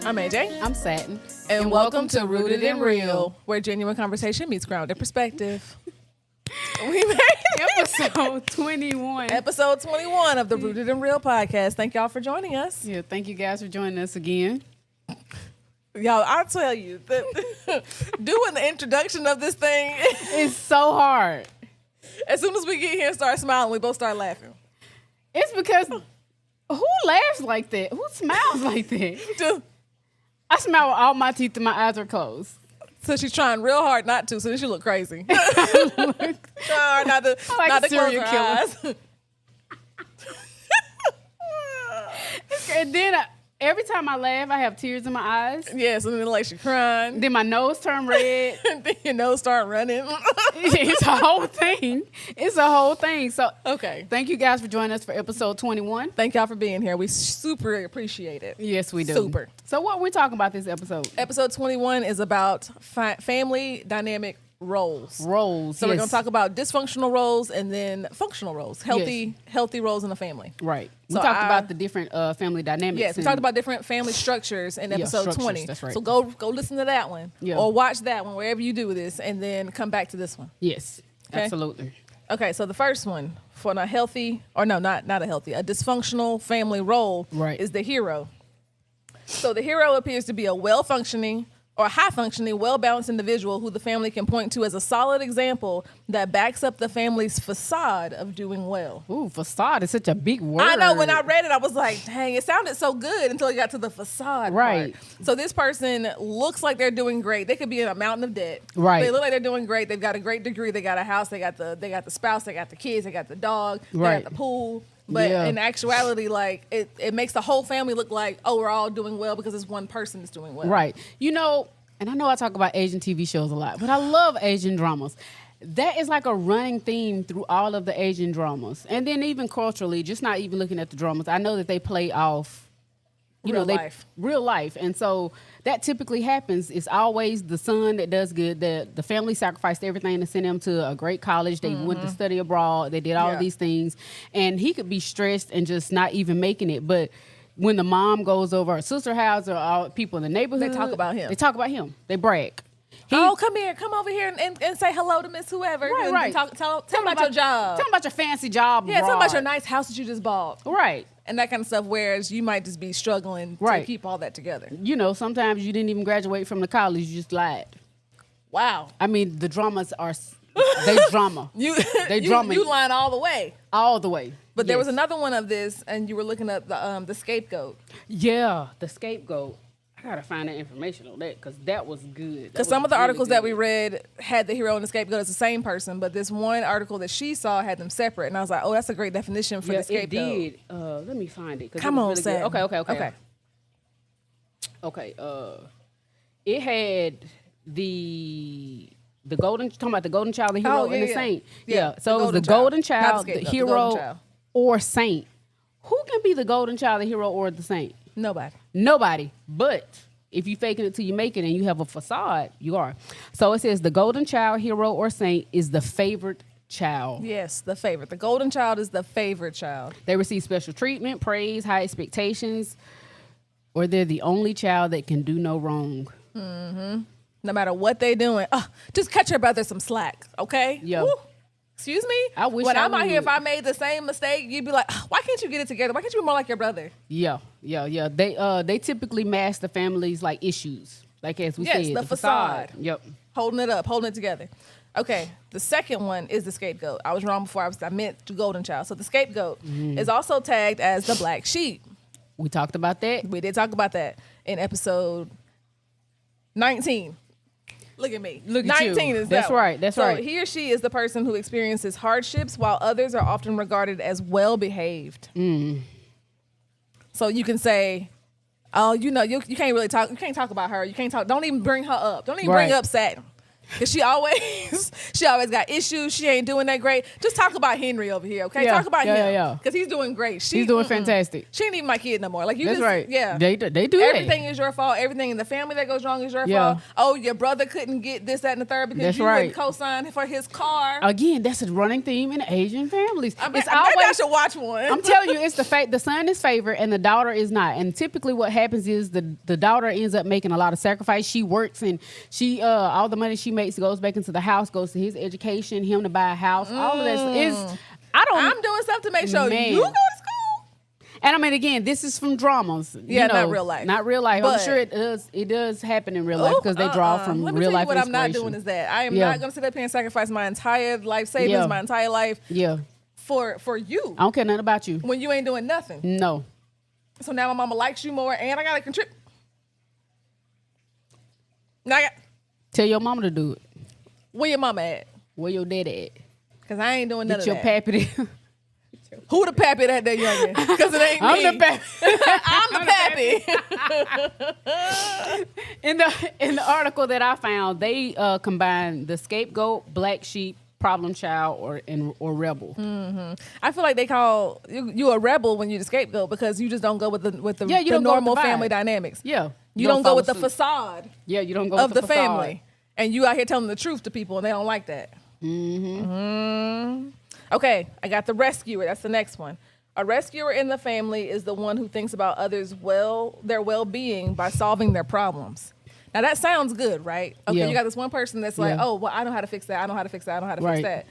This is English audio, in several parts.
I'm AJ. I'm Satin. And welcome to Rooted in Real, where genuine conversation meets grounded perspective. We made Episode 21. Episode 21 of the Rooted in Real podcast. Thank y'all for joining us. Yeah, thank you guys for joining us again. Y'all, I'll tell you, doing the introduction of this thing, It's so hard. as soon as we get here and start smiling, we both start laughing. It's because who laughs like that? Who smiles like that? I smile with all my teeth and my eyes are closed. So she's trying real hard not to, so then she look crazy. Trying hard not to, like not to close serial her killer. eyes. And then every time I laugh, I have tears in my eyes. Yes, and then like she crying. Then my nose turn red. And then your nose start running. It's a whole thing. It's a whole thing. So, Okay. thank you guys for joining us for episode 21. Thank y'all for being here. We super appreciate it. Yes, we do. Super. So, what are we talking about this episode? Episode 21 is about family dynamic roles. Roles. So we're going to talk about dysfunctional roles and then functional roles, healthy roles in the family. Right. We So talked about the different family dynamics. Yes, we talked about different family structures in episode structures, 20. that's right. So go listen to that one Yeah. or watch that one wherever you do this and then come back to this one. Yes, Okay. absolutely. Okay, so the first one for a healthy, or no, not a healthy, a dysfunctional family role Right. is the hero. So the hero appears to be a well-functioning or high-functioning, well-balanced individual who the family can point to as a solid example that backs up the family's facade of doing well. Ooh, facade is such a big word. I know, when I read it, I was like, dang, it sounded so good until it got to the facade Right. part. So this person looks like they're doing great. They could be in a mountain of debt. Right. They look like they're doing great. They've got a great degree. They got a house. They got the spouse. They got the kids. They got the dog. They Right. got the pool. But Yeah. in actuality, like it makes the whole family look like, oh, we're all doing well because this one person is doing well. Right. You know, and I know I talk about Asian TV shows a lot, but I love Asian dramas. That is like a running theme through all of the Asian dramas. And then even culturally, just not even looking at the dramas, I know that they play off, Real life. Real life. And so that typically happens. It's always the son that does good. The family sacrificed everything to send him to a great college. They went to study abroad. They did all of these things. And he could be stressed and just not even making it. But when the mom goes over her sister's house or all people in the neighborhood, They talk about him. They talk about him. They brag. Oh, come here. Come over here and say hello to Miss Whoever. Right, and right. Tell about your job. Tell them about your fancy job. Yeah, tell about abroad. your nice house that you just bought. Right. And that kind of stuff, whereas you might just be struggling to Right. keep all that together. You know, sometimes you didn't even graduate from the college. You just lied. Wow. I mean, the dramas are, they drama. They drama you lying all the way. all the way. But there was Yes. another one of this, and you were looking up the scapegoat. Yeah, the scapegoat. I gotta find that information on that because that was good. Because some of the articles that we read had the hero and the scapegoat as the same person, but this one article that she saw had them separate. And I was like, oh, that's a great definition for the it scapegoat. did. Let me find it. 'Cause Come it on, was Sam. really good. Okay. It had the golden. Talking about the golden child, the hero, Oh, yeah, and the yeah. saint. Yeah, So the it was the golden golden child. Not child, the the scapegoat, the hero, golden child. or saint. Who can be the golden child, the hero, or the saint? Nobody. Nobody. But if you faking it till you make it and you have a facade, you are. So it says the golden child, hero, or saint is the favorite child. Yes, the favorite. The golden child is the favorite child. They receive special treatment, praise, high expectations, or they're the only child that can do no wrong. No matter what they doing, just cut your brother some slack, okay? Yeah. Woo. Excuse me? I wish when I I'm out here, would. if I made the same mistake, you'd be like, why can't you get it together? Why can't you be more like your brother? Yeah. They typically mask the family's like issues, like as we Yes, said, the facade. Yep. Holding it up, holding it together. Okay, the second one is the scapegoat. I was wrong before. I meant the golden child. So the scapegoat is also tagged as the black sheep. We talked about that. We did talk about that in episode 19. Look at me. Look at you. 19 is That's that one. right, that's so right. He or she is the person who experiences hardships while others are often regarded as well-behaved. So you can say, oh, you know, you can't really talk. You can't talk about her. You can't talk. Don't even bring her up. Don't even bring Right. up Satin. Cause she always got issues. She ain't doing that great. Just talk about Henry over here, okay? Yeah, Talk about him. yeah. Cause he's doing great. He's doing fantastic. She ain't even my kid no more. Like you That's just, right. yeah. They do Everything is your fault. Everything in the family that goes wrong is your fault. Oh, your brother couldn't get this, that, and the third because That's you right. wouldn't co-sign for his car. Again, that's a running theme in Asian families. Maybe I should watch one. I'm telling you, it's the son is favored and the daughter is not. And typically, what happens is the daughter ends up making a lot of sacrifice. She works and she all the money she makes goes back into the house, goes to his education, him to buy a house. All of that is. I'm doing stuff to make sure you go to school. And I mean, again, this is from dramas. Yeah, not real life. Not real life. But, I'm sure it does happen in real life because they draw from Let me real tell you life what I'm not inspiration. doing is that I am not going to sit up here and sacrifice my entire life savings, my entire life for you. I don't care nothing about you. When you ain't doing nothing. No. So now my mama likes you more and I got to contribute. Now Tell your mama to do it. Where your mama at? Where your dad at? Because I ain't doing none Get of your that. pappy. Who the pappy that youngin? Because it ain't I'm me. the pappy. I'm the pappy. In the article that I found, they combined the scapegoat, black sheep, problem child, or rebel. Mm-hmm. I feel like they call you a rebel when you the scapegoat because you just don't go with the don't go normal with the vibe. family dynamics. Yeah. You don't go follow with the suit. facade. Yeah, you don't go of with the facade. family, and you out here telling the truth to people, and they don't like that. Okay, I got the rescuer. That's the next one. A rescuer in the family is the one who thinks about others' their well-being by solving their problems. Now that sounds good, right? Okay, Yeah. you got this one person that's like, oh, well, I know how to fix that. I know how to fix that. I know how to fix that.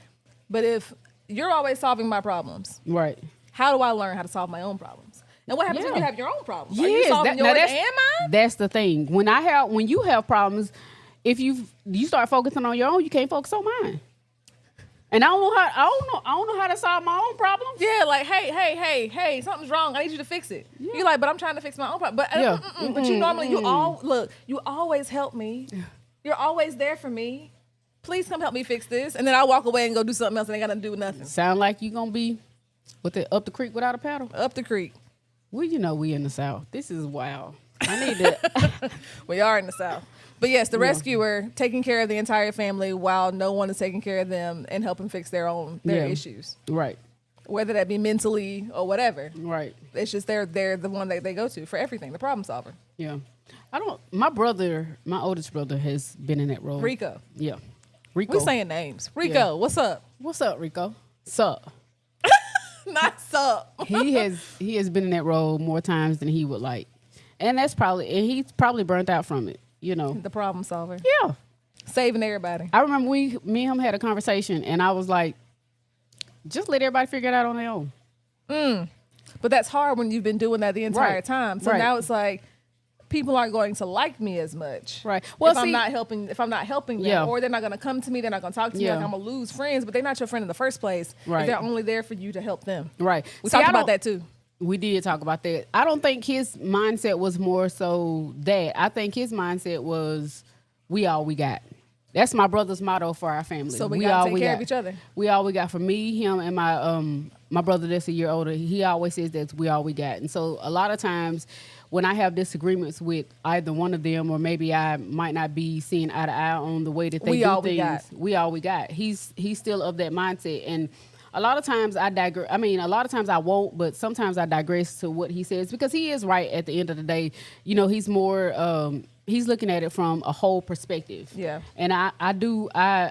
But if you're always solving my problems, right? how do I learn how to solve my own problems? And what happens when you have your own problems? Are you Yes, solving yours and mine? That's the thing. When you have problems, if you start focusing on your own, you can't focus on mine. And I don't know how to solve my own problems. Yeah, like hey, something's wrong. I need you to fix it. Yeah. You're like, but I'm trying to fix my own problem. But but you normally you always help me. You're always there for me. Please come help me fix this. And then I walk away and go do something else and ain't got nothing to do with nothing. Sound like you gonna be up the creek without a paddle? Up the creek. Well, you know we in the South. This is wild. I need to. We are in the South. But yes, the rescuer taking care of the entire family while no one is taking care of them and helping fix their issues. Right. Whether that be mentally or whatever. Right. It's just they're the one that they go to for everything, the problem solver. Yeah. My oldest brother has been in that role. Rico. Yeah. Rico. We're saying names. Rico, what's up? What's up, Rico? Sup. Not sup. He has been in that role more times than he would like. And he's probably burnt out from it, you know. The problem solver. Yeah. Saving everybody. I remember me and him had a conversation and I was like, just let everybody figure it out on their own. But that's hard when you've been doing that the entire time. So Right. now it's like people aren't going to like me as much. Right. Well, if I'm not helping them, Yeah. or they're not going to come to me, they're not going to talk to me. Yeah. Like I'm going to lose friends, but they're not your friend in the first place. Right. If they're only there for you to help them. Right. We See, talked about that too. We did talk about that. I don't think his mindset was more so that. I think his mindset was, we all we got. That's my brother's motto for our family. So we got to take care of each other. We all we got. For me, him, and my brother that's a year older, he always says that we all we got. And so a lot of times when I have disagreements with either one of them, or maybe I might not be seeing eye to eye on the way that they do things, we all we got. He's still of that mindset. And a lot of times I digress. I mean, a lot of times I won't, but sometimes I digress to what he says because he is right at the end of the day. You know, he's more, he's looking at it from a whole perspective. Yeah. And I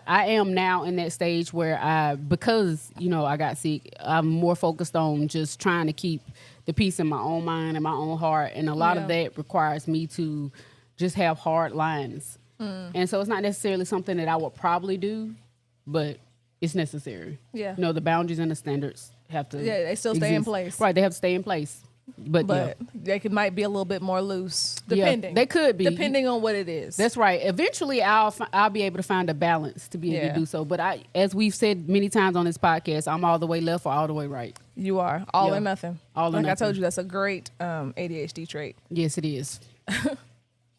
am now in that stage where because, you know, I got sick, I'm more focused on just trying to keep the peace in my own mind and my own heart. And a lot of that requires me to just have hard lines. And so it's not necessarily something that I would probably do, but it's necessary. Yeah. You know, the boundaries and the standards have to they still stay in place. Right, they have to stay in place. But they might be a little bit more loose, depending. Yeah, they could be. Depending on what it is. That's right. Eventually, I'll be able to find a balance to be able to do so. But as we've said many times on this podcast, I'm all the way left or all the way right. You are. All or nothing. All or nothing. Like I told you, that's a great ADHD trait. Yes, it is.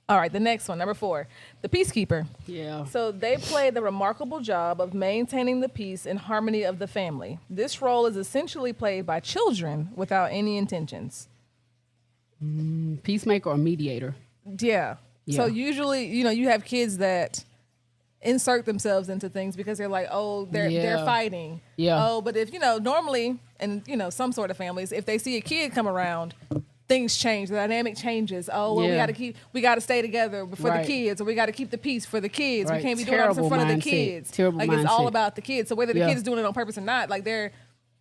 All right, the next one, number 4, the peacekeeper. Yeah. So they play the remarkable job of maintaining the peace and harmony of the family. This role is essentially played by children without any intentions. Peacemaker or mediator? Yeah. So usually, you know, you have kids that insert themselves into things because they're like, oh, they're fighting. Yeah. Oh, but if normally, and some sort of families, if they see a kid come around, things change. The dynamic changes. Oh, well, we got to stay together for the kids, or we got to keep the peace for the kids. Right. We can't be doing this in front of the kids. Terrible like mindset. It's all about the kids. So whether the kid is doing it on purpose or not, like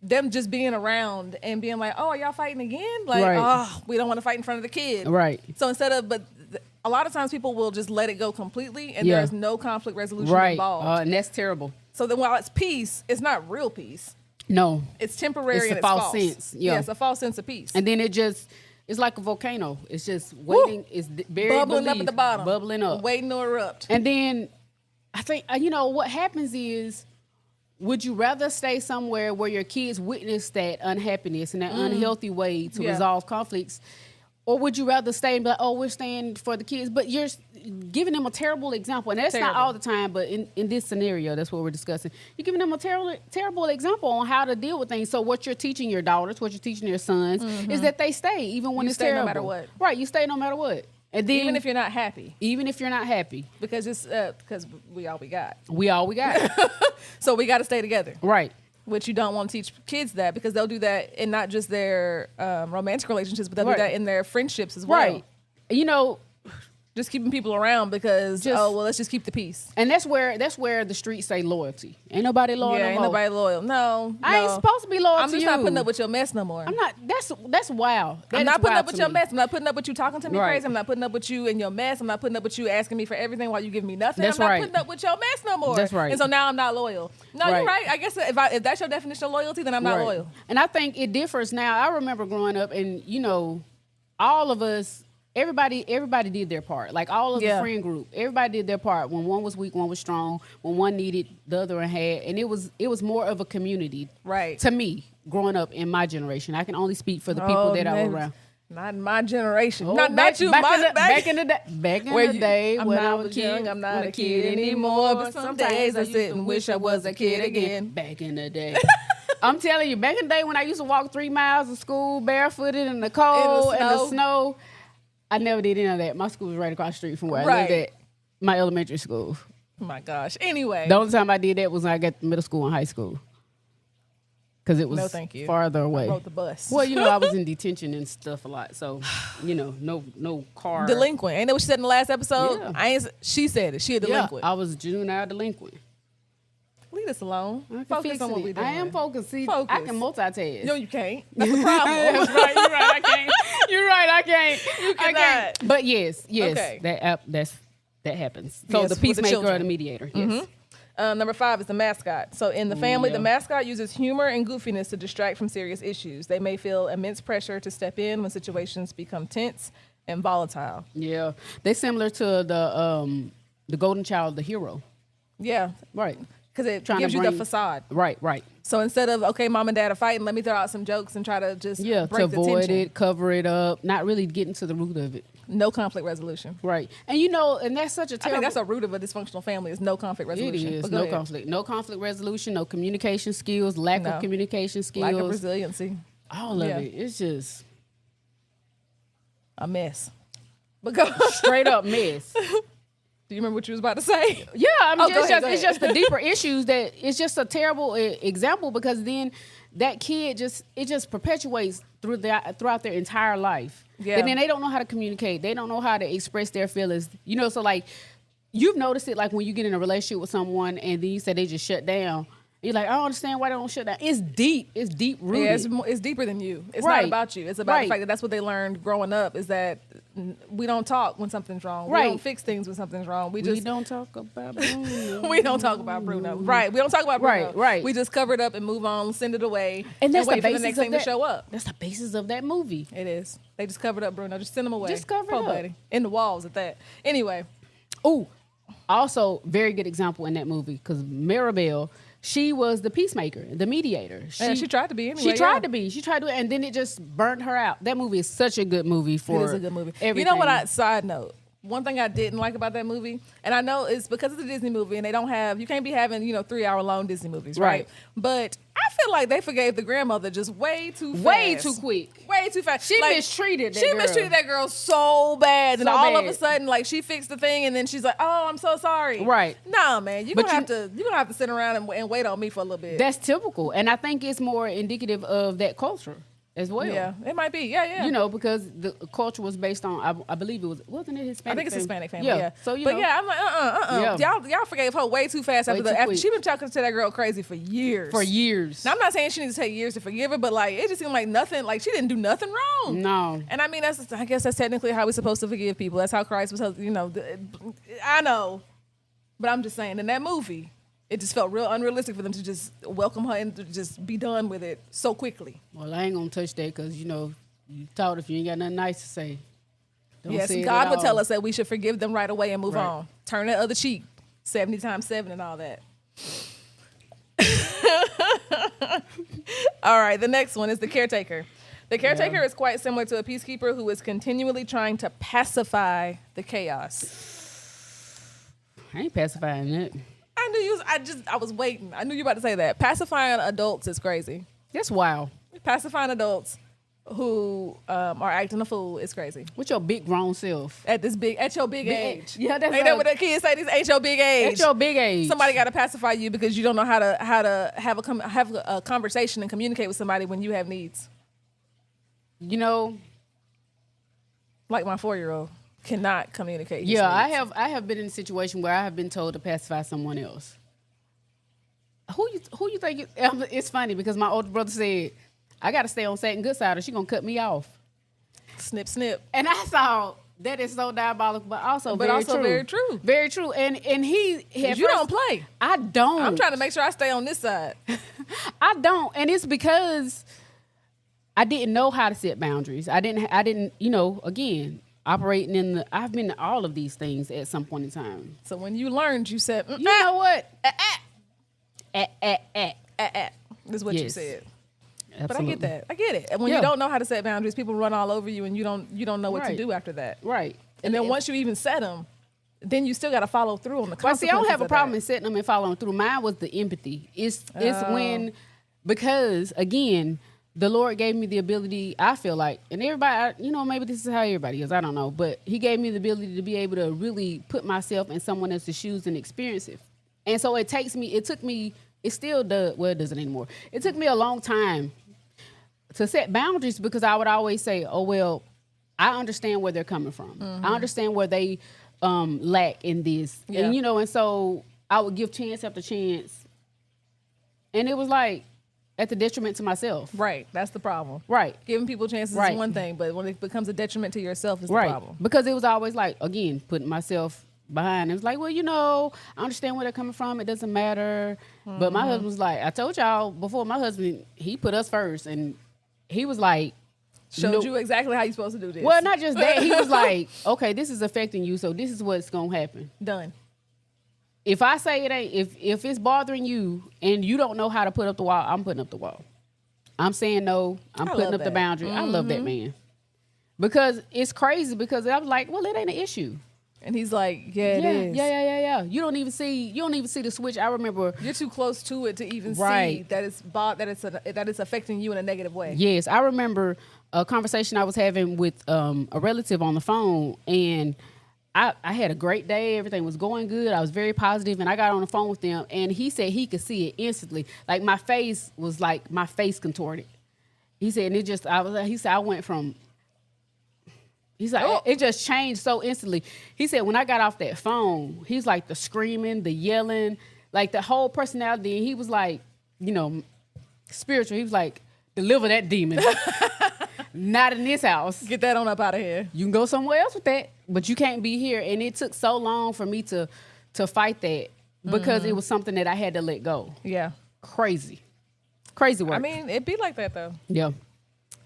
them just being around and being like, oh, are y'all fighting again? Like, oh, we don't want to fight in front of the kid. Right. So a lot of times people will just let it go completely, and there's no conflict resolution involved. And that's terrible. So then while it's peace, it's not real peace. No. It's temporary it's and a false sense. Yeah, it's a false sense of peace. And then it's like a volcano. It's just waiting. It's very bubbling up at the bottom. Bubbling up. Waiting to erupt. And then I think, what happens is, would you rather stay somewhere where your kids witness that unhappiness and that unhealthy way to resolve conflicts? Or would you rather stay and be like, oh, we're staying for the kids? But you're giving them a terrible example. And that's not all the time, but in this scenario, that's what we're discussing. You're giving them a terrible example on how to deal with things. So what you're teaching your daughters, what you're teaching your sons, is that they stay even when it's terrible. No matter what. Right, you stay no matter what. And then, even if you're not happy. Even if you're not happy. Because we all we got. We all we got. So we got to stay together. Right. Which you don't want to teach kids that, because they'll do that in not just their romantic relationships, but they'll do that in their friendships as well. Right. Just keeping people around because let's just keep the peace. And that's where the streets say loyalty. Ain't nobody loyal. Yeah, ain't nobody loyal. No, I ain't supposed to be loyal to you. I'm just not putting up with your mess no more. I'm not. That's wild. I'm not putting up with your mess. I'm not putting up with you talking to me crazy. I'm not putting up with you and your mess. I'm not putting up with you asking me for everything while you give me nothing. That's I'm not putting up with your mess no more. That's right. And so now I'm not loyal. No, you're right. I guess if that's your definition of loyalty, then I'm not loyal. And I think it differs now. I remember growing up, and all of us. Everybody did their part. Like all of the friend group, everybody did their part. When one was weak, one was strong. When one needed, the other one had. And it was more of a community. Right. To me, growing up in my generation. I can only speak for the people that I was around. Not in my generation. Oh, not you. Back in the day when I was young, I'm not a kid anymore. But some days I sit and wish I was a kid again. Back in the day. I'm telling you, back in the day when I used to walk 3 miles to school barefooted in the cold and the snow. I never did any of that. My school was right across the street from where I lived at, my elementary school. Oh my gosh. Anyway. The only time I did that was when I got to middle school and high school. Because it was farther away. I rode the bus. Well, I was in detention and stuff a lot. So, no car. Delinquent. Ain't that what she said in the last episode? Yeah. She said it. She a delinquent. Yeah, I was a juvenile delinquent. Leave us alone. Focus on what we're doing. I am focused. See, I can multitask. No, you can't. That's the problem. That's right. You're right. I can't. You're right. I can't. You cannot. But yes. Okay. That happens. So the peacemaker or the mediator. Yes. Number 5 is the mascot. So in the family, the mascot uses humor and goofiness to distract from serious issues. They may feel immense pressure to step in when situations become tense and volatile. Yeah, they're similar to the golden child, the hero. Yeah, right. Because it gives you the facade. Right. So instead of, okay, mom and dad are fighting, let me throw out some jokes and try to just break to avoid the tension. it, cover it up, not really getting to the root of it. No conflict resolution. Right. And that's such a terrible... I think that's a root of a dysfunctional family is no conflict resolution. It is. No conflict. No conflict resolution, no communication skills, lack of communication skills. Lack of resiliency. All of it. It's just... a mess. Straight up mess. Do you remember what you was about to say? Yeah, it's just the deeper issues that it's just a terrible example, because then that kid just perpetuates throughout their entire life. Yeah. And then they don't know how to communicate. They don't know how to express their feelings. So like you've noticed it, like when you get in a relationship with someone and then you say they just shut down. You're like, I don't understand why they don't shut down. It's deep. It's deep rooted. Yeah, it's deeper than you. It's not about you. It's about the fact that that's what they learned growing up, is that we don't talk when something's wrong. We don't fix things when something's wrong. We don't talk about Bruno. We don't talk about Bruno. Right. We don't talk about Bruno. Right. We just cover it up and move on, send it away, and that's wait for the next thing to show up. That's the basis of that movie. It is. They just covered up Bruno. Just send him away. Just cover it up. Buddy. In the walls at that. Anyway. Oh, also very good example in that movie, because Maribel, she was the peacemaker, the mediator. She tried to be anyway. She tried to be, and then it just burnt her out. That movie is such a good movie for It is a good movie. Everything. You know what? Side note. One thing I didn't like about that movie, and I know it's because it's a Disney movie, and you can't be having 3-hour long Disney movies, right? But I I feel like they forgave the grandmother just way too fast. Way too quick. Way too fast. She mistreated that girl. She mistreated that girl so bad. And So all of bad. a sudden, like, she fixed the thing and then she's like, oh, I'm so sorry. Right. Nah, man. You're But gonna have to sit around and wait on me for a little bit. That's typical. And I think it's more indicative of that culture as well. Yeah, it might be. Yeah. You know, because the culture was based on, I believe wasn't it Hispanic? I think it's family? Hispanic family, yeah. So, but yeah, I'm like, Yeah. Y'all forgave her way too fast Way too after quick. she been talking to that girl crazy for years. For years. Now, I'm not saying she needs to take years to forgive her, but like it just seemed like nothing, like she didn't do nothing wrong. No. And I mean, I guess that's technically how we're supposed to forgive people. That's how Christ was, I know. But I'm just saying, in that movie, it just felt real unrealistic for them to just welcome her and to just be done with it so quickly. Well, I ain't going to touch that because, you taught if you ain't got nothing nice to say. Don't Yes, say it God at would all. tell us that we should forgive them right away and move Right. on. Turn that other cheek, 70 times 7 and all that. All right, the next one is the caretaker. The caretaker is quite similar to a peacekeeper who is continually trying to pacify the chaos. I ain't pacifying it. I knew I was waiting. I knew you were about to say that. Pacifying adults is crazy. That's wild. Pacifying adults who are acting a fool is crazy. With your big grown self. At your big age. Yeah, that's Ain't that what the kids say? This ain't your big age. At your big age. Somebody got to pacify you because you don't know how to have a conversation and communicate with somebody when you have needs. Like my 4-year-old cannot communicate. his Yeah, needs. I have been in a situation where I have been told to pacify someone else. Who you think? It's funny because my older brother said, I got to stay on Satan good side or she going to cut me off. Snip, snip. And I thought that is so diabolical, but also very true. Very true. And he had You don't play. I don't. I'm trying to make sure I stay on this side. I don't. And it's because I didn't know how to set boundaries. I didn't, again, operating I've been in all of these things at some point in time. So when you learned, you said, You know what? This is what you Yes. said. Absolutely. But I get that. I get it. And when Yeah. you don't know how to set boundaries, people run all over you, and you don't know what to Right. do after that. Right. And then once you even set them, then you still got to follow through on the Well, consequences. see, I don't have a of problem that. in setting them and following through. Mine was the empathy. It's when, because again, the Lord gave me the ability, I feel like, and everybody, maybe this is how everybody is, I don't know, but he gave me the ability to be able to really put myself in someone else's shoes and experience it. And so it still does, well, it doesn't anymore. It took me a long time to set boundaries because I would always say, oh, well, I understand where they're coming from. Mm-hmm. I understand where they lack in this. Yeah. And so I would give chance after chance. And it was like at the detriment to myself. Right. That's the problem. Right. Giving people chances Right. is one thing, but when it becomes a detriment to yourself is the Right. problem. Because it was always like, again, putting myself behind. It was like, well, I understand where they're coming from. It doesn't matter. But my husband was like, I told y'all before, my husband, he put us first. And he was like, Showed you exactly how you're supposed to do this. well, not just that. He was like, okay, this is affecting you, so this is what's going to happen. Done. If I say it ain't, if it's bothering you and you don't know how to put up the wall, I'm putting up the wall. I'm saying no. I'm I putting love up the that. boundary. I love that man. Because it's crazy because I was like, well, it ain't an issue. And he's like, yeah, it is. Yeah. You don't even see the switch. I remember. You're too close to it to even see Right. that it's affecting you in a negative way. Yes, I remember a conversation I was having with a relative on the phone, and I had a great day. Everything was going good. I was very positive, and I got on the phone with them, and he said he could see it instantly. Like my face contorted. He said, and he said, I went from. He's like, it just changed so instantly. He said, when I got off that phone, he's like the screaming, the yelling, like the whole personality. And he was like, spiritual. He was like, deliver that demon. Not in this house. Get that on up out of here. You can go somewhere else with that, but you can't be here. And it took so long for me to fight that because it was something that I had to let go. Yeah. Crazy work. I mean, it'd be like that though. Yeah.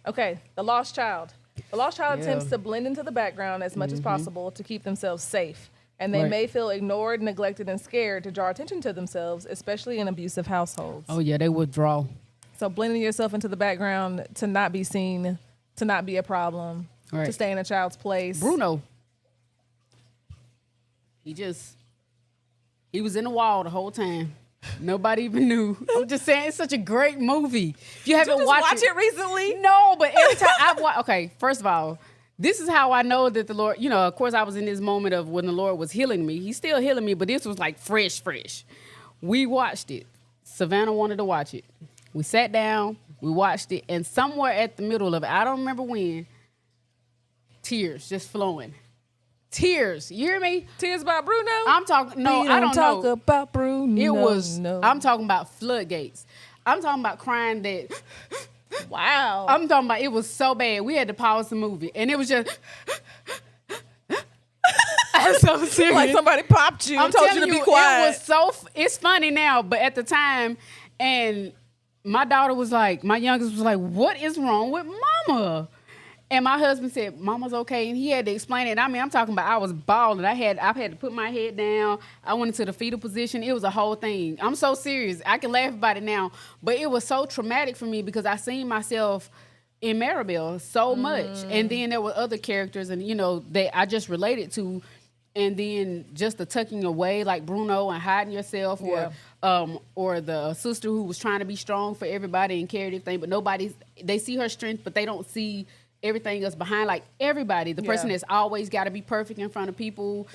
Okay, the lost child. The lost child Yeah. attempts to blend into the background as much as possible to keep themselves safe. And they Right. may feel ignored, neglected, and scared to draw attention to themselves, especially in abusive households. Oh yeah, they withdraw. So blending yourself into the background to not be seen, to not be a problem, Right. to stay in a child's place. Bruno. He was in the wall the whole time. Nobody even knew. I'm just saying, it's such a great movie. If you haven't Did you just watch it recently? No, but every time I watch, okay, first of all, this is how I know that the Lord, of course, I was in this moment of when the Lord was healing me. He's still healing me, but this was like fresh. We watched it. Savannah wanted to watch it. We sat down, we watched it, and somewhere at the middle of it, I don't remember when, tears just flowing. Tears, you hear me? Tears about Bruno? I'm talking, no, We I don't talk know. about Bruno. It was, no. I'm talking about floodgates. I'm talking about crying that, Wow. I'm talking about, it was so bad. We had to pause the movie, and it was just, I'm so serious. Like somebody popped you and told you to be quiet. It was so, it's funny now, but at the time, and my daughter was like, my youngest was like, what is wrong with mama? And my husband said, mama's okay. And he had to explain it. I mean, I'm talking about I was bawling. I had to put my head down. I went into the fetal position. It was a whole thing. I'm so serious. I can laugh about it now. But it was so traumatic for me because I seen myself in Maribel so much. And then there were other characters and, that I just related to. And then just the tucking away like Bruno and hiding yourself or the sister who was trying to be strong for everybody and carried everything. But they see her strength, but they don't see everything else behind, like everybody, the person that's always got to be perfect in front of people,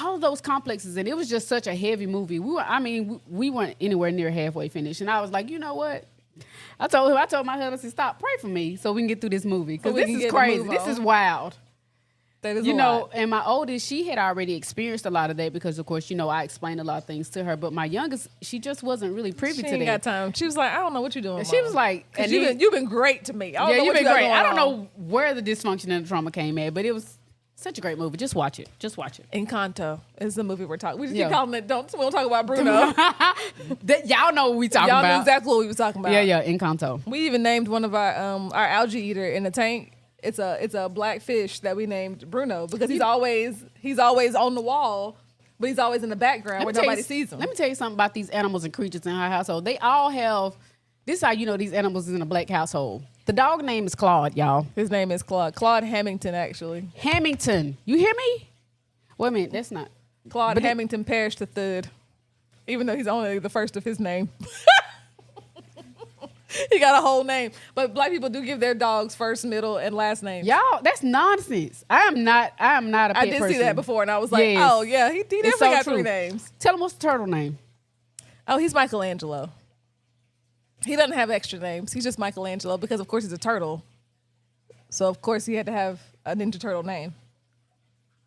all of those complexes. And it was just such a heavy movie. We weren't anywhere near halfway finished. And I was like, you know what? I told my husband, I said, stop, pray for me so we can get through this movie. Because this is crazy. This is wild. That is a lot. And my oldest, she had already experienced a lot of that because, of course, I explained a lot of things to her. But my youngest, she just wasn't really privy to that. She ain't got time. She was like, I don't know what you're doing, and she was like, and you've been great to me. I don't know you've what been great. I going don't on. know where the dysfunction and the trauma came at, but it was such a great movie. Just watch it. Encanto is the movie we're talking. We just keep calling it. We don't talk about Bruno. Y'all know what we talking about. Y'all knew exactly what we were talking about. Yeah, Encanto. We even named one of our algae eater in the tank. It's a black fish that we named Bruno because he's always on the wall, but he's always in the background where nobody sees him. Let me tell you something about these animals and creatures in our household. They all have. This is how you know these animals is in a black household. The dog name is Claude, y'all. His name is Claude. Claude Hamilton, actually. Hamilton. You hear me? Wait a minute. That's not. Claude Hamilton Parrish III, even though he's only the first of his name. He got a whole name. But black people do give their dogs first, middle, and last names. Y'all, that's nonsense. I am not a pet I did person. see that before, and I was like, Yes. oh, yeah, he definitely so got true. 3 names. Tell him what's the turtle name. Oh, he's Michelangelo. He doesn't have extra names. He's just Michelangelo because, of course, he's a turtle. So, of course, he had to have a Ninja Turtle name.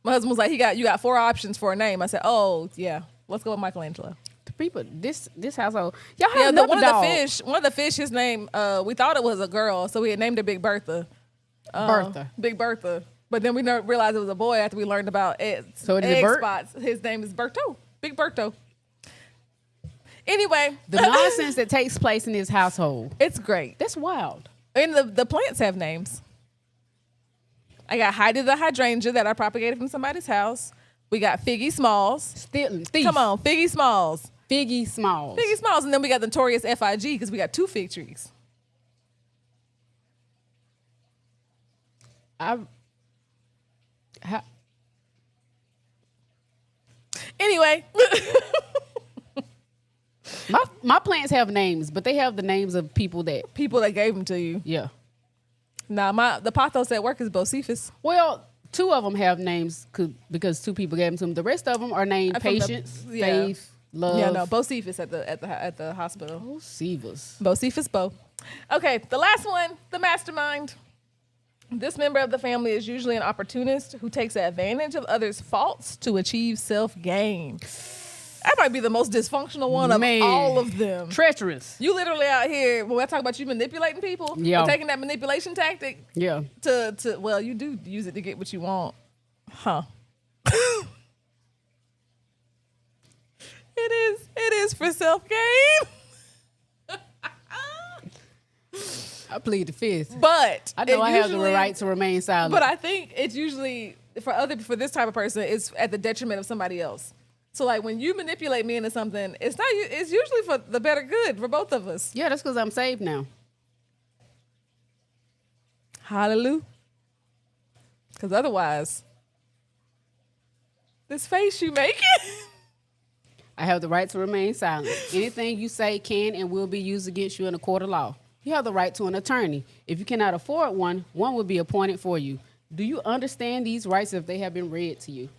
My husband was like, you got 4 options for a name. I said, oh, yeah, let's go with Michelangelo. The people, this household, y'all have another one dog. of the fish, his name, we thought it was a girl, so we had named her Big Bertha. Big Bertha. But then we realized it was a boy after we learned about egg spots. His name is Berto. Big Berto. Anyway. The nonsense that takes place in this household. It's great. That's wild. And the plants have names. I got Heidi the hydrangea that I propagated from somebody's house. We got Figgy Smalls. Come on, Figgy Smalls. Figgy Smalls. Figgy Smalls. And then we got the notorious FIG because we got 2 fig trees. Anyway. My plants have names, but they have the names of people that gave them to you. Yeah. Nah, the pothos at work is Bocephus. Well, 2 of them have names because 2 people gave them to them. The rest of them are named Patience, Faith, Love. Yeah, no, Bocephus at the hospital. Bocephus Bo. Okay, the last one, the mastermind. This member of the family is usually an opportunist who takes advantage of others' faults to achieve self-gain. That might be the most dysfunctional one of all of them. Treacherous. You literally out here, when I talk about you manipulating people, or taking that manipulation tactic well, you do use it to get what you want. Huh. It is for self-gain. I plead the fifth. But I know I have the right to remain silent. But I think it's usually for this type of person, it's at the detriment of somebody else. So like when you manipulate me into something, it's usually for the better good for both of us. Yeah, that's because I'm saved now. Hallelujah. Because otherwise, this face you making. I have the right to remain silent. Anything you say can and will be used against you in a court of law. You have the right to an attorney. If you cannot afford one, one will be appointed for you. Do you understand these rights if they have been read to you?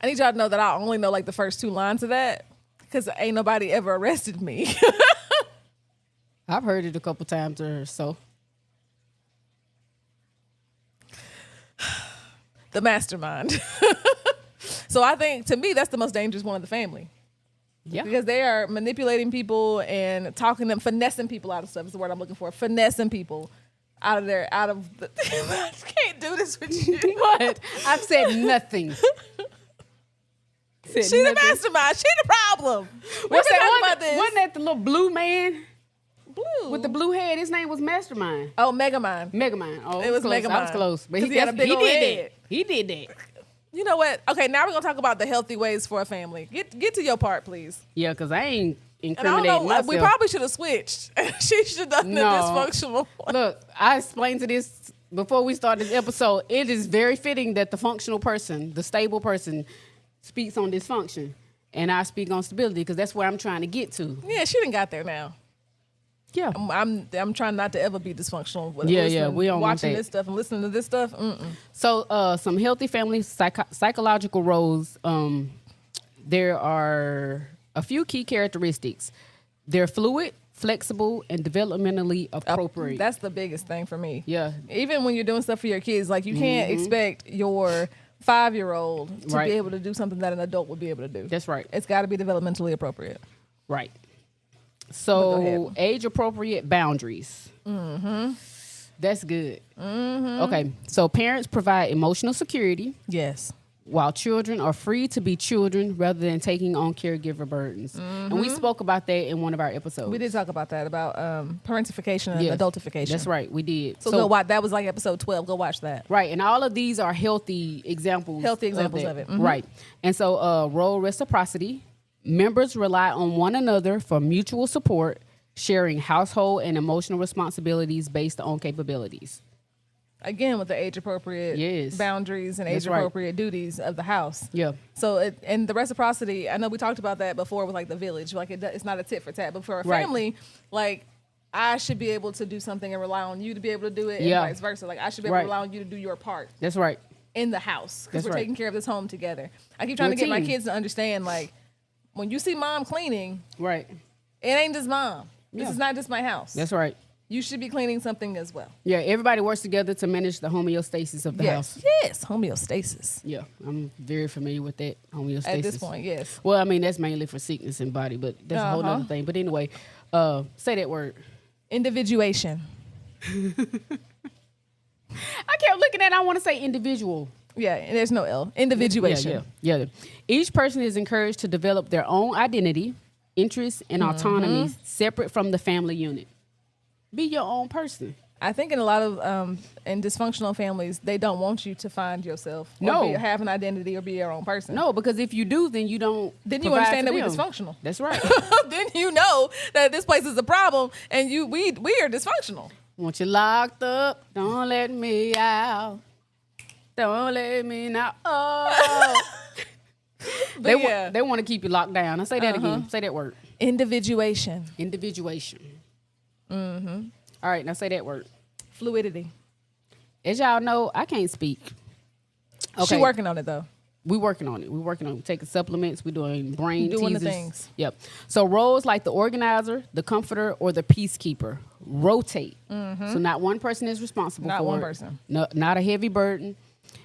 I need y'all to know that I only know like the first 2 lines of that because ain't nobody ever arrested me. I've heard it a couple times or so. The mastermind. So I think, to me, that's the most dangerous one of the family. Yeah. Because they are manipulating people and talking them, finessing people out of stuff is the word I'm looking for. Finessing people out of the I can't do this with you. What? I've said nothing. She the mastermind. She the problem. What's Talk that? about this. Wasn't that the little blue man Blue. with the blue head? His name was Mastermind. Oh, Megamind. Megamind. Oh, It was close. Megamind. I was close. But 'Cause he had a big he old did head. that. He did that. You know what? Okay, now we're gonna talk about the healthy ways for a family. Get to your part, please. Yeah, because I ain't And I don't incriminating know. myself. We probably should have switched. She should have done the No. dysfunctional one. Look, I explained to this before we started this episode. It is very fitting that the functional person, the stable person, speaks on dysfunction, and I speak on stability because that's where I'm trying to get to. Yeah, she didn't got there now. Yeah. I'm trying not to ever be dysfunctional. With Yeah, listening, we don't want watching that. this stuff and listening to this stuff. So, some healthy family psychological roles. There are a few key characteristics. They're fluid, flexible, and developmentally appropriate. That's the biggest thing for me. Yeah. Even when you're doing stuff for your kids, like you can't expect your 5-year-old to Right. be able to do something that an adult would be able to do. That's right. It's got to be developmentally appropriate. Right. Go So, ahead. age-appropriate boundaries. That's good. Okay. So, parents provide emotional security, Yes. while children are free to be children rather than taking on caregiver burdens. And we spoke about that in one of our episodes. We did talk about that, about parentification and Yes. adultification. That's right. We did. So go watch. That was like episode 12. Go watch that. Right, and all of these are healthy examples. Healthy examples that. of it. Mhm. Right, and so role reciprocity. Members rely on one another for mutual support, sharing household and emotional responsibilities based on capabilities. Again, with the age appropriate Yes. boundaries and That's age appropriate duties of the house. Yeah, So and the reciprocity, I know we talked about that before with like the village, like it's not a tit for tat, but for a Right. family, like I should be able to do something and rely on you to be able to do it, Yeah. and vice versa. Like I should be able Right. to rely on you to do your part that's right. in the house because That's we're right. taking care of this home together. I keep trying We're to get my team. kids to understand, like when you see mom cleaning, Right, it ain't just mom. This Yeah. is not just my house. that's right. You should be cleaning something as well. Yeah, everybody works together to manage the homeostasis of the Yes, house. yes, homeostasis. Yeah, I'm very familiar with that homeostasis. At this point, yes. Well, I mean that's mainly for sickness and body, but that's a whole Uh-huh. other thing. But anyway, say that word. Individuation. I kept looking at it, I want to say individual. Yeah, and there's no L. Individuation. Yeah. Each person is encouraged to develop their own identity, interests, and autonomy separate from the family unit. Be your own person. I think in a lot of in dysfunctional families, they don't want you to find yourself. Or No. have an identity or be your own person. No, because if you do, then you don't. Then you provide understand for that we're them. dysfunctional. That's right. Then you know that this place is a problem, and we are dysfunctional. Want you locked up? Don't let me out. Don't let me now. Oh. But yeah, They want to keep you locked down. I say that again. Say that word. individuation, Individuation. All right, now say that word. fluidity. As y'all know, I can't speak. She working on it though. We working on it. We working on it. Taking supplements. We doing brain Doing the teasers. things. Yep. So roles like the organizer, the comforter, or the peacekeeper rotate. So not one person is responsible Not for one it. person. No, not a heavy burden.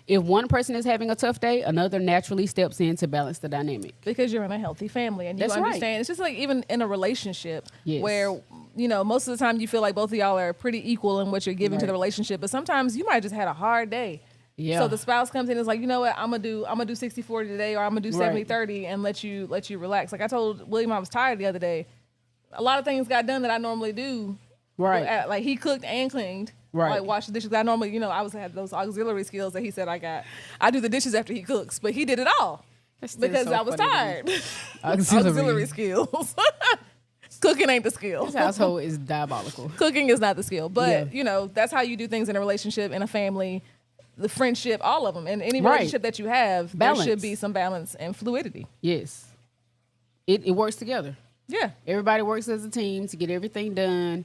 If one person is having a tough day, another naturally steps in to balance the dynamic. Because you're in a healthy family and you That's right. understand. It's just like even in a relationship Yes. where, most of the time you feel like both of y'all are pretty equal in what you're giving to Right. the relationship. But sometimes you might just had a hard day. Yeah. So the spouse comes in and is like, you know what, I'm gonna do 60-40 today, or I'm gonna do Right. 70-30 and let you relax. Like I told William I was tired the other day. A lot of things got done that I normally do. Right. Like he cooked and cleaned. Right. Like wash the dishes. I normally, I had those auxiliary skills that he said I got. I do the dishes after he cooks, but he did it all That's still because so I was funny to tired. me. Auxiliary skills. Cooking ain't the skill. This household is diabolical. Cooking is not the skill, but Yeah. that's how you do things in a relationship, in a family, the friendship, all of them, and any Right. relationship that you have. Balance. There should be some balance and fluidity. Yes. it works together. Yeah. Everybody works as a team to get everything done.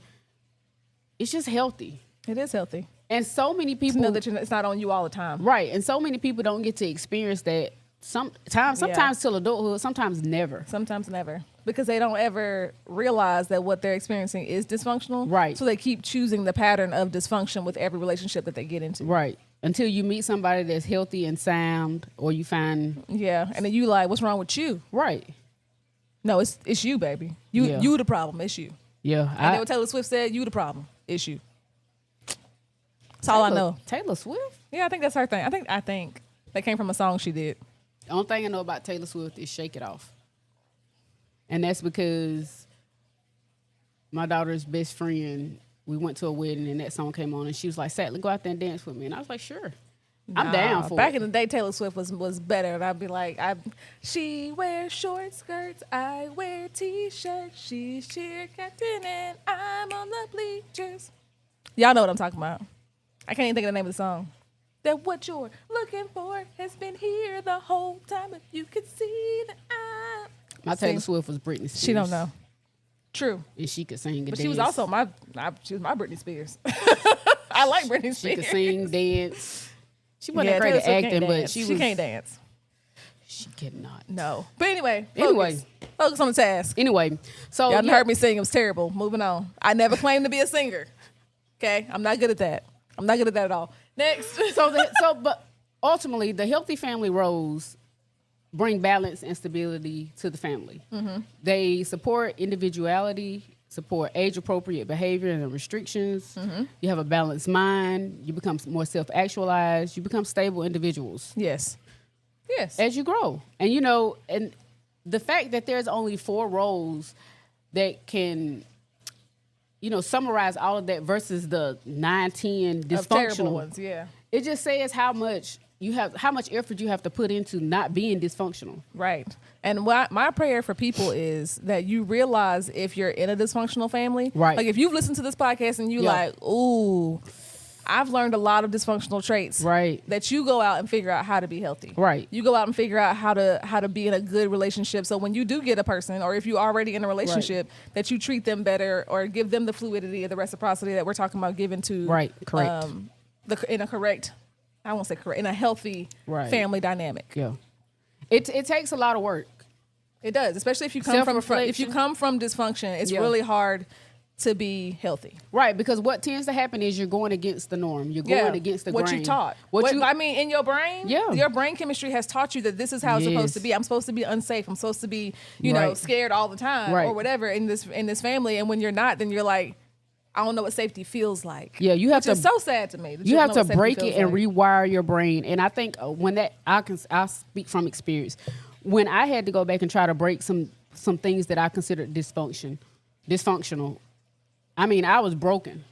It's just healthy. It is healthy. And so many To people know that it's not on you all the time. right, and so many people don't get to experience that sometimes till adulthood, sometimes never. Sometimes never. Because they don't ever realize that what they're experiencing is dysfunctional. Right. So they keep choosing the pattern of dysfunction with every relationship that they get into. Right. Until you meet somebody that's healthy and sound, or you find Yeah. And then you like, what's wrong with you? right. No, it's you, baby. You the problem. It's you. Yeah. And then what Taylor Swift said, you the problem. It's you. That's all I know. Taylor Swift? Yeah, I think that's her thing. I think that came from a song she did. The only thing I know about Taylor Swift is Shake It Off. And that's because my daughter's best friend, we went to a wedding and that song came on and she was like, Sadly, go out there and dance with me. And I was like, sure. I'm down for Back it. in the day, Taylor Swift was better. And I'd be like, she wears short skirts, I wear t-shirts, she's cheer captain and I'm on the bleachers. Y'all know what I'm talking about. I can't even think of the name of the song. That what you're looking for has been here the whole time. If you could see that My Taylor Swift was Britney Spears. She don't know. True. And she could sing and But dance. she was also my Britney Spears. I like Britney Spears. She could sing, dance. She wasn't Yeah, that great Taylor at Swift can't acting, but dance. she can't dance. She cannot. No. But anyway. Anyway. Focus on the task. Anyway, so Y'all heard me sing. It was terrible. Moving on. I never claimed to be a singer. Okay? I'm not good at that. I'm not good at that at all. Next. But ultimately, the healthy family roles bring balance and stability to the family. Mm-hmm. They support individuality, support age-appropriate behavior and restrictions. Mm-hmm. You have a balanced mind. You become more self-actualized. You become stable individuals. Yes. Yes. As you grow. And, and the fact that there's only 4 roles that can, summarize all of that versus the 9, 10 dysfunctional terrible ones, yeah. It just says how much effort you have to put into not being dysfunctional. Right. And my prayer for people is that you realize if you're in a dysfunctional family, right? Like if you've listened to this podcast and you like, ooh, I've learned a lot of dysfunctional traits, right? That you go out and figure out how to be healthy, right? You go out and figure out how to be in a good relationship. So when you do get a person, or if you're already in a relationship, right, that you treat them better or give them the fluidity or the reciprocity that we're talking about giving to, right? Correct. In a correct, I won't say correct, in a healthy family dynamic. Yeah, it takes a lot of work. It does, especially if you come from dysfunction. It's really hard to be healthy, right? Because what tends to happen is you're going against the norm. You're going against the what grain. you taught. In your brain, your brain chemistry has taught you that this is how it's supposed to be. I'm supposed to be unsafe. I'm supposed to be, scared all the time or whatever in this family. And when you're not, then you're like, I don't know what safety feels like. Yeah, you have to. It's so sad to me. You have to break it and rewire your brain. And I think I'll speak from experience. When I had to go back and try to break some things that I considered dysfunctional. I mean, I was broken.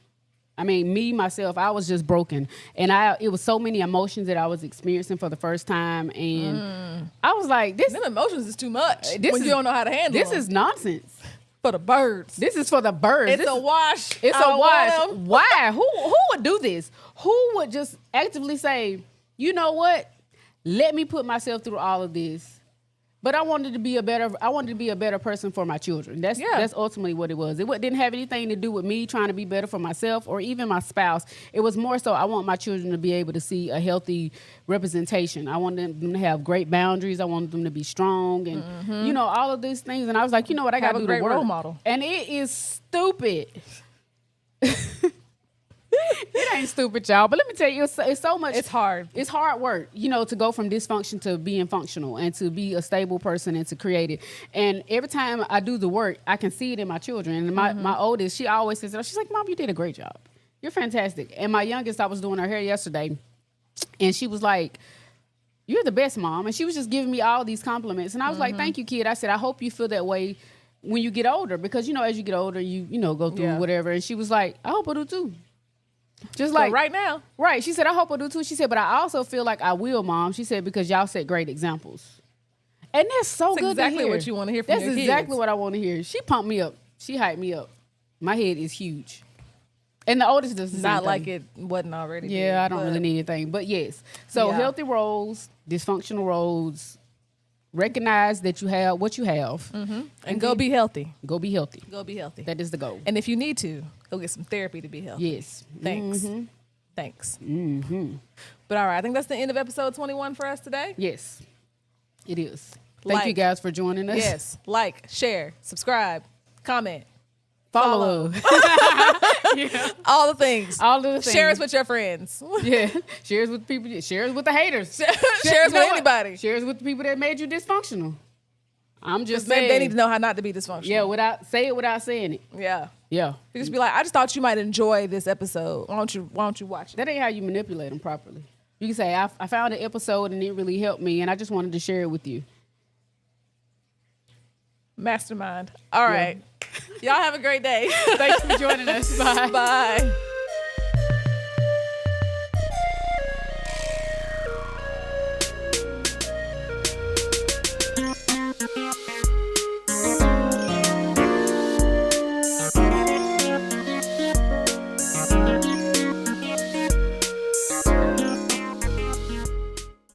I mean, myself, I was just broken. And it was so many emotions that I was experiencing for the first time. And I was like, them emotions is too much when you don't know how to handle them. This is nonsense. For the birds. This is for the birds. It's a wash. It's a wash. Why? Who would do this? Who would just actively say, you know what? Let me put myself through all of this. But I wanted to be a better person for my children. That's ultimately what it was. It didn't have anything to do with me trying to be better for myself or even my spouse. It was more so I want my children to be able to see a healthy representation. I want them to have great boundaries. I want them to be strong and all of these things. And I was like, you know what, I got to do the work. Role model. And it is stupid. It ain't stupid, y'all. But let me tell you, it's so much. It's hard. It's hard work, to go from dysfunction to being functional and to be a stable person and to create it. And every time I do the work, I can see it in my children. And my oldest, she always says, she's like, Mom, you did a great job. You're fantastic. And my youngest, I was doing her hair yesterday, and she was like, you're the best, Mom. And she was just giving me all these compliments. And I was like, thank you, kid. I said, I hope you feel that way when you get older, because, as you get older, you go through whatever. And she was like, I hope I do too. Just like right now. Right. She said, I hope I do too. She said, but I also feel like I will, Mom. She said, because y'all set great examples. And that's so good to hear. Exactly what you want to hear from your kids. That's exactly what I want to hear. She pumped me up. She hyped me up. My head is huge. And the oldest does the same Not thing. like it wasn't already. Yeah, I don't really need anything. But yes. So healthy roles, dysfunctional roles, recognize that you have what you have, And go be healthy. go be healthy. Go be healthy. That is the goal. And if you need to, go get some therapy to be healthy. Yes. Thanks. Thanks. But all right, I think that's the end of episode 21 for us today. Yes, it is. Thank you Like. guys for joining us. Yes. Like, share, subscribe, comment, Follow. all the things. All of the things. Share us with your friends. Yeah. Share us with people. Share us with the haters. Share us You with know what? anybody. Share us with the people that made you dysfunctional. I'm just Maybe saying. they need to know how not to be dysfunctional. Yeah, without saying it. Yeah. Yeah. You just be like, I just thought you might enjoy this episode. Why don't you watch it? That ain't how you manipulate them properly. You can say, I found an episode and it really helped me, and I just wanted to share it with you. Mastermind. All right. Y'all have a great day. Thanks for joining us. Bye. Bye.